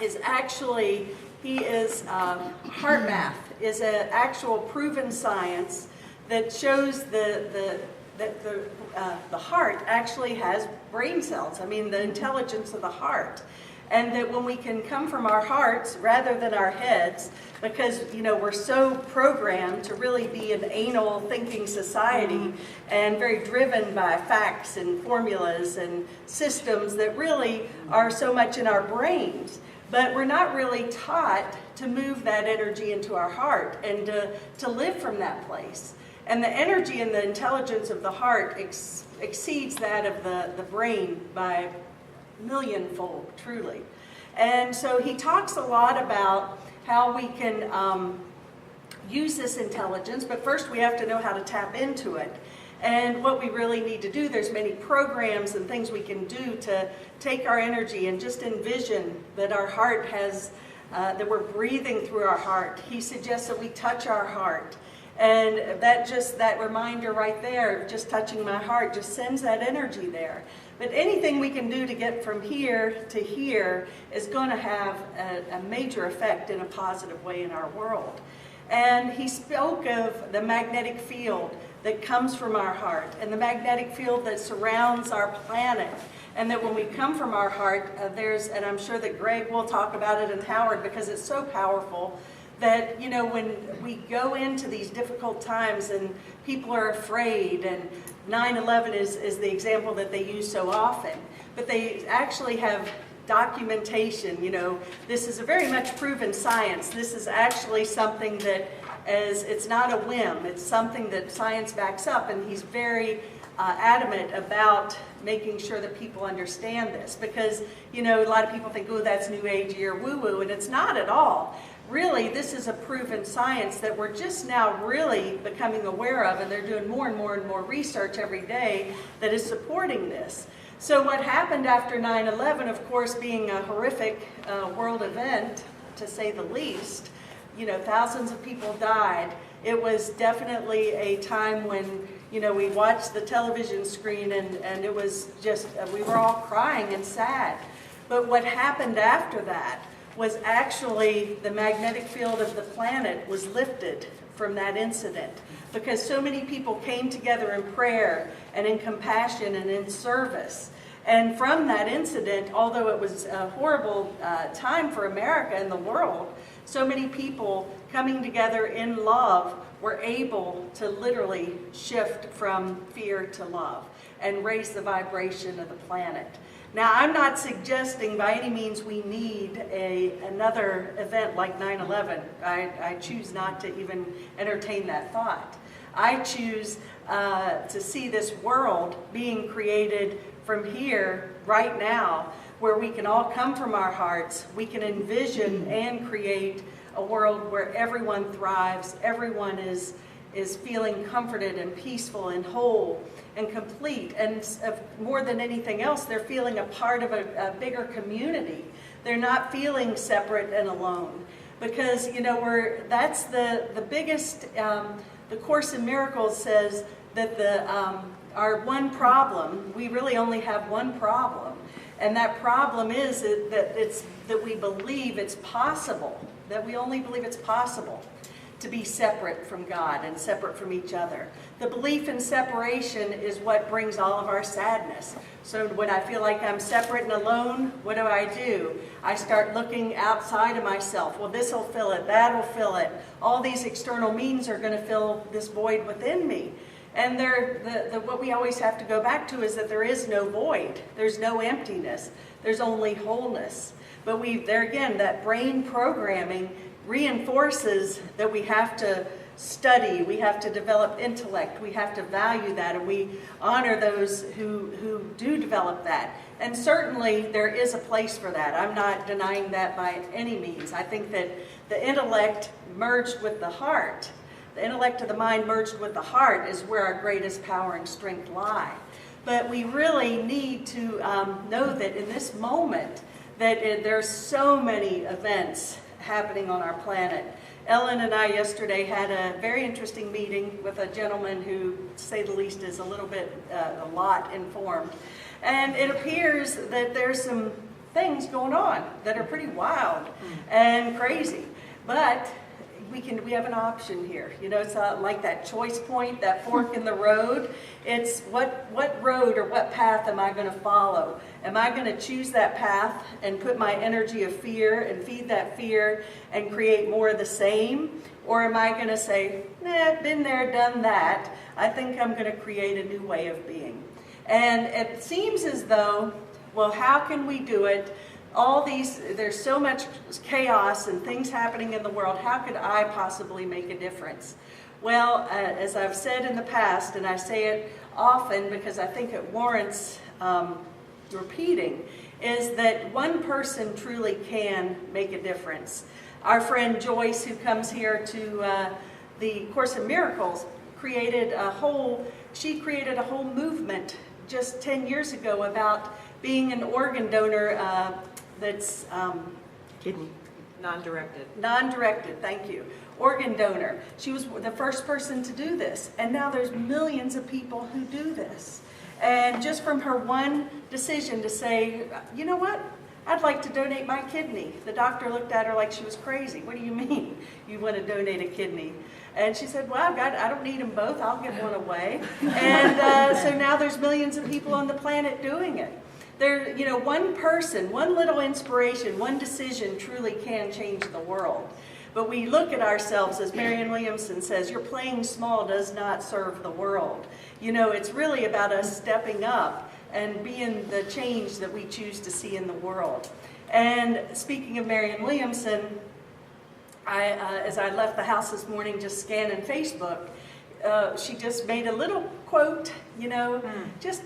is actually, Hearthmath is an actual proven science that shows that the heart actually has brain cells. I mean, the intelligence of the heart. And that when we can come from our hearts rather than our heads, because we're so programmed to really be an anal thinking society and very driven by facts and formulas and systems that really are so much in our brains. But we're not really taught to move that energy into our heart and to live from that place. And the energy and the intelligence of the heart exceeds that of the brain by millionfold, truly. And so he talks a lot about how we can use this intelligence, but first we have to know how to tap into it. And what we really need to do, there's many programs and things we can do to take our energy and just envision that our heart has, that we're breathing through our heart. He suggests that we touch our heart. And that reminder right there, just touching my heart, just sends that energy there. But anything we can do to get from here to here is going to have a major effect in a positive way in our world. And he spoke of the magnetic field that comes from our heart and the magnetic field that surrounds our planet. And that when we come from our heart, and I'm sure that Gregg will talk about it and Howard because it's so powerful, that when we go into these difficult times and people are afraid, and 9/11 is the example that they use so often, but they actually have documentation. This is a very much proven science. This is actually something that it's not a whim. It's something that science backs up, and he's very adamant about making sure that people understand this, because a lot of people think, oh, that's new agey or woo-woo, and it's not at all. Really, this is a proven science that we're just now really becoming aware of, and they're doing more and more and more research every day that is supporting this. So what happened after 9/11, of course, being a horrific world event, to say the least, thousands of people died. It was definitely a time when, we watched the television screen and it was just, we were all crying and sad. But what happened after that was actually the magnetic field of the planet was lifted from that incident, because so many people came together in prayer and in compassion and in service. And from that incident, although it was a horrible time for America and the world, so many people coming together in love were able to literally shift from fear to love and raise the vibration of the planet. Now, I'm not suggesting by any means we need another event like 9/11. I choose not to even entertain that thought. I choose to see this world being created from here, right now, where we can all come from our hearts. We can envision and create a world where everyone thrives, everyone is feeling comforted and peaceful and whole and complete, and more than anything else, they're feeling a part of a bigger community. They're not feeling separate and alone, because that's the biggest. The Course in Miracles says that our one problem, we really only have one problem, and that problem is that we believe it's possible, that we only believe it's possible to be separate from God and separate from each other. The belief in separation is what brings all of our sadness. So when I feel like I'm separate and alone, what do? I start looking outside of myself. Well, this will fill it, that'll fill it. All these external means are going to fill this void within me. And what we always have to go back to is that there is no void. There's no emptiness. There's only wholeness. But there again, that brain programming reinforces that we have to study, we have to develop intellect, we have to value that, and we honor those who do develop that. And certainly there is a place for that. I'm not denying that by any means. I think that the intellect merged with the heart, the intellect of the mind merged with the heart is where our greatest power and strength lie. But we really need to know that in this moment that there's so many events happening on our planet. Ellen and I yesterday had a very interesting meeting with a gentleman who, to say the least, is a lot informed. And it appears that there's some things going on that are pretty wild and crazy. But we have an option here. You know, it's like that choice point, that fork in the road. It's what road or what path am I going to follow? Am I going to choose that path and put my energy of fear and feed that fear and create more of the same? Or am I going to say, nah, been there, done that. I think I'm going to create a new way of being. And it seems as though, well, how can we do it? There's so much chaos and things happening in the world. How could I possibly make a difference? Well, as I've said in the past, and I say it often because I think it warrants repeating, is that one person truly can make a difference. Our friend Joyce, who comes here to the Course in Miracles, created a whole movement just 10 years ago about being an organ donor that's kidney. Non-directed, thank you. Organ donor. She was the first person to do this. And now there's millions of people who do this. And just from her one decision to say, you know what? I'd like to donate my kidney. The doctor looked at her like she was crazy. What do you mean you want to donate a kidney? And she said, well, I don't need them both. I'll give one away. And so now there's millions of people on the planet doing it. There, you know, one person, one little inspiration, one decision truly can change the world. But we look at ourselves, as Marianne Williamson says, your playing small does not serve the world. You know, it's really about us stepping up and being the change that we choose to see in the world. And speaking of Marianne Williamson, as I left the house this morning just scanning Facebook, she just made a little quote, you know, just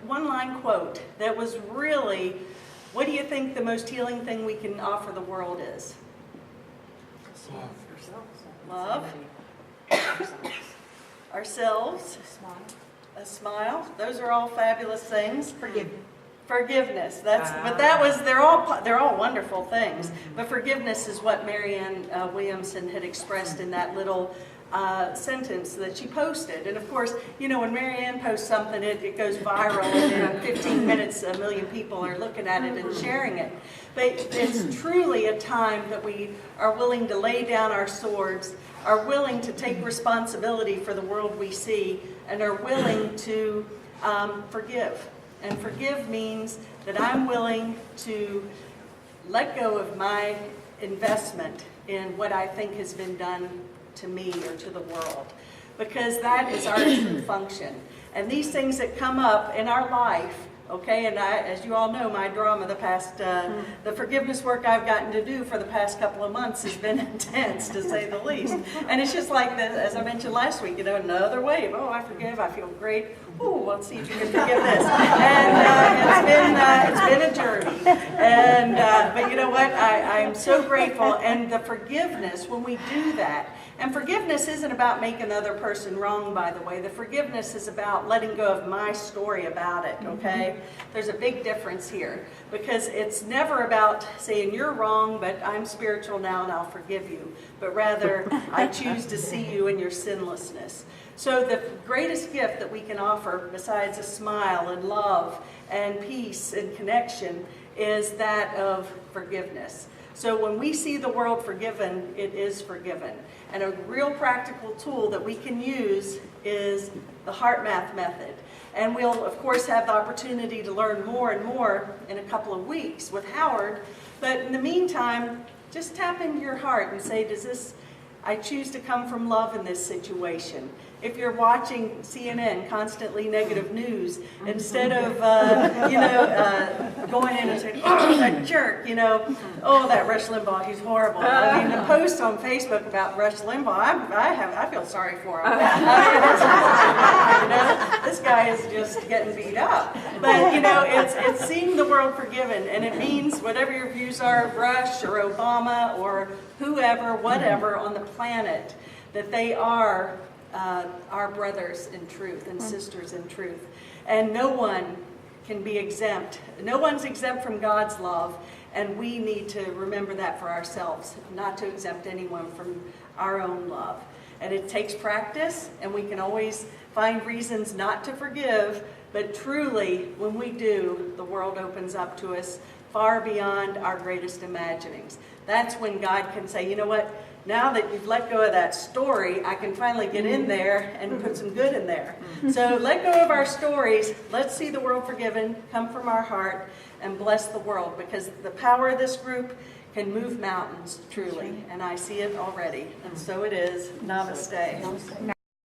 one-line quote that was really, what do you think the most healing thing we can offer the world is? Love. Ourselves. A smile. Those are all fabulous things. Forgiveness. They're all wonderful things. But forgiveness is what Marianne Williamson had expressed in that little sentence that she posted. And of course, you know, when Marianne posts something, it goes viral, and in 15 minutes, 1 million people are looking at it and sharing it. But it's truly a time that we are willing to lay down our swords, are willing to take responsibility for the world we see, and are willing to forgive. And forgive means that I'm willing to let go of my investment in what I think has been done to me or to the world, because that is our true function. And these things that come up in our life, okay, and as you all know, my drama the forgiveness work I've gotten to do for the past couple of months has been intense, to say the least. And it's just like, as I mentioned last week, you know, another wave. Oh, I forgive, I feel great. Oh, let's see if you can forgive this. And it's been a journey. And but you know what? I'm so grateful. And the forgiveness, when we do that, and forgiveness isn't about making another person wrong, by the way. The forgiveness is about letting go of my story about it, okay? There's a big difference here, because it's never about saying you're wrong, but I'm spiritual now and I'll forgive you. But rather, I choose to see you in your sinlessness. So the greatest gift that we can offer, besides a smile and love and peace and connection, is that of forgiveness. So when we see the world forgiven, it is forgiven. And a real practical tool that we can use is the Hearthmath method. And we'll, of course, have the opportunity to learn more and more in a couple of weeks with Howard. But in the meantime, just tap into your heart and say, I choose to come from love in this situation. If you're watching CNN, constantly negative news, instead of, going in and saying, oh, that jerk, oh, that Rush Limbaugh, he's horrible. I mean, the post on Facebook about Rush Limbaugh, I feel sorry for him. This guy is just getting beat up. But, it's seeing the world forgiven, and it means whatever your views are of Rush or Obama or whoever, whatever on the planet, that they are our brothers in truth and sisters in truth. And no one can be exempt. No one's exempt from God's love, and we need to remember that for ourselves, not to exempt anyone from our own love. And it takes practice, and we can always find reasons not to forgive, but truly, when we do, the world opens up to us far beyond our greatest imaginings. That's when God can say, you know what, now that you've let go of that story, I can finally get in there and put some good in there. So let go of our stories. Let's see the world forgiven, come from our heart, and bless the world, because the power of this group can move mountains, truly. And I see it already. And so it is. Namaste.